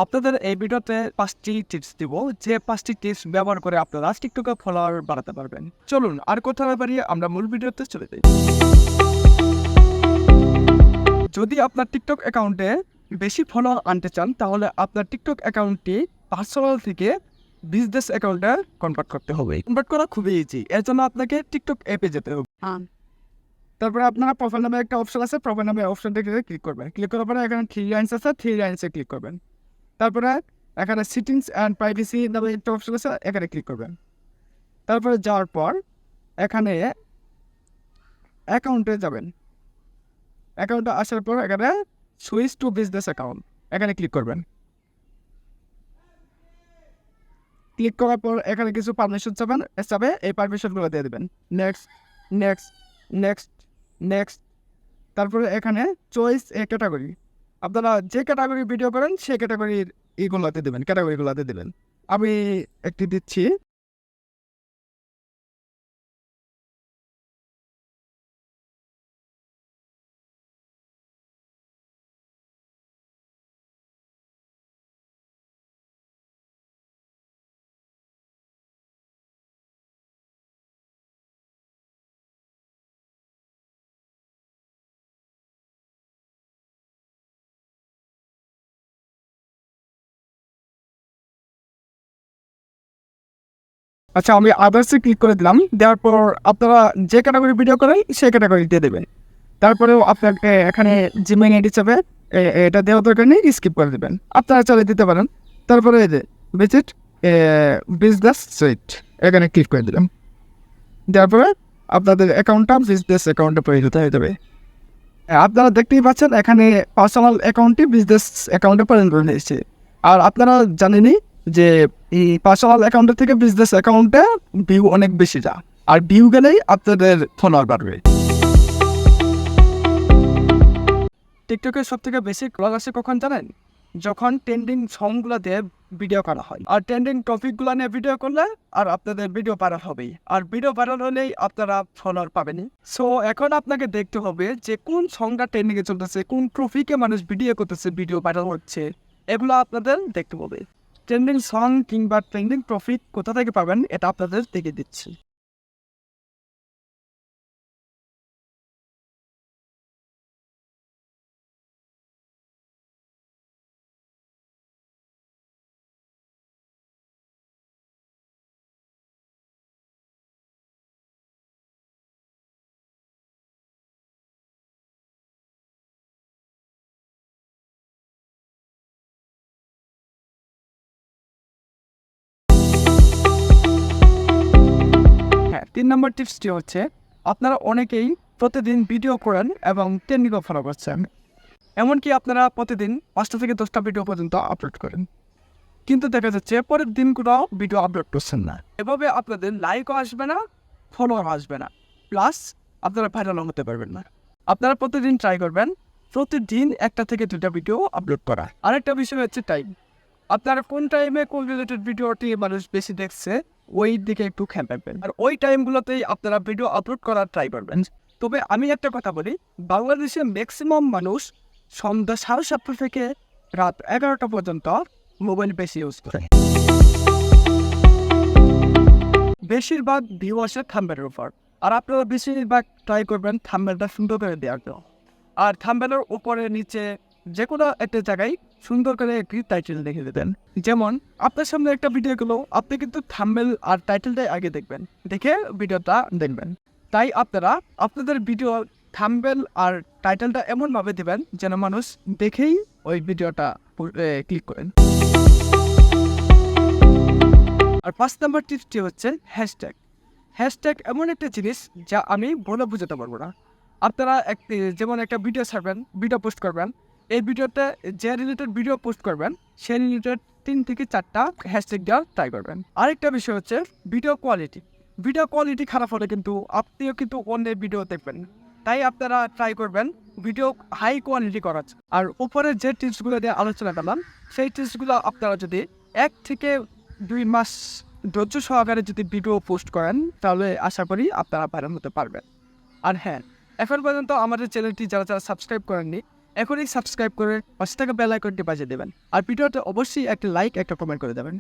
আপনাদের এই ভিডিওতে 5টি টিপস দিব, যে 5টি টিপস ব্যবহার করে আপনারা টিকটকে ফলোয়ার বাড়াতে পারবেন। চলুন আর কথা না বাড়িয়ে আমরা মূল ভিডিওতে চলে যাই। যদি আপনার টিকটক অ্যাকাউন্টে বেশি ফলোয়ার আনতে চান, তাহলে আপনার টিকটক অ্যাকাউন্টটি পার্সোনাল থেকে বিজনেস অ্যাকাউন্টে কনভার্ট করতে হবে। কনভার্ট করা খুবই ইজি। এর জন্য আপনাকে টিকটক অ্যাপে যেতে হবে। তারপরে আপনার প্রোফাইল নামে একটা অপশন আছে, প্রোফাইল নামে অপশনটা ক্লিক করবেন। ক্লিক করার পরে এখানে 3 লাইন্স আছে, 3 লাইন্সে ক্লিক করবেন। তারপরে এখানে সিটিংস অ্যান্ড প্রাইভেসি নামে একটা অপশন আছে, এখানে ক্লিক করবেন। তারপরে যাওয়ার পর এখানে অ্যাকাউন্টে যাবেন। অ্যাকাউন্টে আসার পর এখানে সুইচ টু বিজনেস অ্যাকাউন্ট, এখানে ক্লিক করবেন। ক্লিক করার পর এখানে কিছু পারমিশন চাবে, এই পারমিশনগুলো দিয়ে দেবেন। Next next next next. তারপরে এখানে চয়েস এ ক্যাটাগরি, আপনারা যে ক্যাটাগরি ভিডিও করেন সেই ক্যাটাগরির এইগুলোতে দেবেন, ক্যাটাগরিগুলোতে দেবেন। আমি একটি দিচ্ছি। আচ্ছা, আমি আদার্সে ক্লিক করে দিলাম। দেওয়ার পর আপনারা যে ক্যাটাগরি ভিডিও করেন সেই ক্যাটাগরি দিয়ে দেবেন। তারপরেও আপনাকে এখানে জিমেইল আইডি চাবে, এটা দেওয়া দরকার নেই, স্কিপ করে দেবেন। আপনারা চলে দিতে পারেন। তারপরে এই যে ভিজিট বিজনেস সুইট, এখানে ক্লিক করে দিলাম। দেওয়ার পরে আপনাদের অ্যাকাউন্টটা বিজনেস অ্যাকাউন্টে পরিণত হয়ে যাবে। আপনারা দেখতেই পাচ্ছেন এখানে পার্সোনাল অ্যাকাউন্টটি বিজনেস অ্যাকাউন্টে পরিণত হয়েছে। আর আপনারা জানেনই যে এই পার্সোনাল অ্যাকাউন্টের থেকে বিজনেস অ্যাকাউন্টে ভিউ অনেক বেশি যা, আর ভিউ গেলেই আপনাদের ফলোয়ার বাড়বে। টিকটকের সব থেকে বেশি ক্লাস আসে কখন জানেন? যখন ট্রেন্ডিং সংগুলো দিয়ে ভিডিও করা হয়, আর ট্রেন্ডিং টপিকগুলো নিয়ে ভিডিও করলে আর আপনাদের ভিডিও ভাইরাল হবেই, আর ভিডিও ভাইরাল হলেই আপনারা ফলোয়ার পাবেনই। সো এখন আপনাকে দেখতে হবে যে কোন সংটা ট্রেন্ডিংয়ে চলতেছে, কোন টপিকে মানুষ ভিডিও করতেছে, ভিডিও ভাইরাল হচ্ছে, এগুলো আপনাদের দেখতে হবে। ট্রেন্ডিং সং কিংবা ট্রেন্ডিং টপিক কোথা থেকে পাবেন এটা আপনাদের দেখে দিচ্ছি। হ্যাঁ, 3 নম্বর টিপসটি হচ্ছে আপনারা অনেকেই প্রতিদিন ভিডিও করেন এবং ট্রেন্ডিংও ফলো করছেন। এমনকি আপনারা প্রতিদিন 5টা থেকে 10টা ভিডিও পর্যন্ত আপলোড করেন, কিন্তু দেখা যাচ্ছে পরের দিনগুলো ভিডিও আপলোড করছেন না। এভাবে আপনাদের লাইকও আসবে না, ফলোয়ার আসবে না, প্লাস আপনারা ভাইরালও হতে পারবেন না। আপনারা প্রতিদিন ট্রাই করবেন প্রতিদিন 1টা থেকে 2টা ভিডিও আপলোড করা। আরেকটা বিষয় হচ্ছে টাইম। আপনারা কোন টাইমে কোন রিলেটেড ভিডিওটি মানুষ বেশি দেখছে ওই দিকে একটু খেয়াল রাখবেন, আর ওই টাইমগুলোতেই আপনারা ভিডিও আপলোড করার ট্রাই করবেন। তবে আমি একটা কথা বলি, বাংলাদেশে ম্যাক্সিমাম মানুষ সন্ধ্যা 7:30 থেকে রাত 11টা পর্যন্ত মোবাইল বেশি ইউজ করে। বেশিরভাগ ভিউ আসে থাম্বনেলের উপর, আর আপনারা বেশিরভাগ ট্রাই করবেন থাম্বনেলটা সুন্দর করে দেওয়ার জন্য। আর থাম্বনেলের উপরে নিচে যে কোনো একটা জায়গায় সুন্দর করে একটি টাইটেল লিখে দেবেন। যেমন আপনার সামনে একটা ভিডিও গুলো, আপনি কিন্তু থাম্বনেল আর টাইটেলটাই আগে দেখবেন, দেখে ভিডিওটা দেখবেন। তাই আপনারা আপনাদের ভিডিও থাম্বনেল আর টাইটেলটা এমনভাবে দেবেন যেন মানুষ দেখেই ওই ভিডিওটা ক্লিক করেন। আর 5 নম্বর টিপসটি হচ্ছে হ্যাশট্যাগ। হ্যাশট্যাগ এমন একটা জিনিস যা আমি বলে বোঝাতে পারবো না। আপনারা যেমন একটা ভিডিও ছাড়বেন, ভিডিও পোস্ট করবেন, এই ভিডিওতে যে রিলেটেড ভিডিও পোস্ট করবেন সেই রিলেটেড 3 থেকে 4টা হ্যাশট্যাগ দেওয়ার ট্রাই করবেন। আরেকটা বিষয় হচ্ছে ভিডিও কোয়ালিটি। ভিডিও কোয়ালিটি খারাপ হলে কিন্তু আপনিও কিন্তু অন্যের ভিডিও দেখবেন, তাই আপনারা ট্রাই করবেন ভিডিও হাই কোয়ালিটি করার। আর উপরে যে টিপসগুলো দিয়ে আলোচনা করলাম সেই টিপসগুলো আপনারা যদি 1 থেকে 2 মাস ধৈর্য সহকারে যদি ভিডিও পোস্ট করেন তাহলে আশা করি আপনারা ভাইরাল হতে পারবেন। আর হ্যাঁ, এখন পর্যন্ত আমাদের চ্যানেলটি যারা যারা সাবস্ক্রাইব করেননি এখনই সাবস্ক্রাইব করে পাশে থাকা বেল আইকনটি বাজিয়ে দেবেন আর ভিডিওতে অবশ্যই একটা লাইক একটা কমেন্ট করে দেবেন।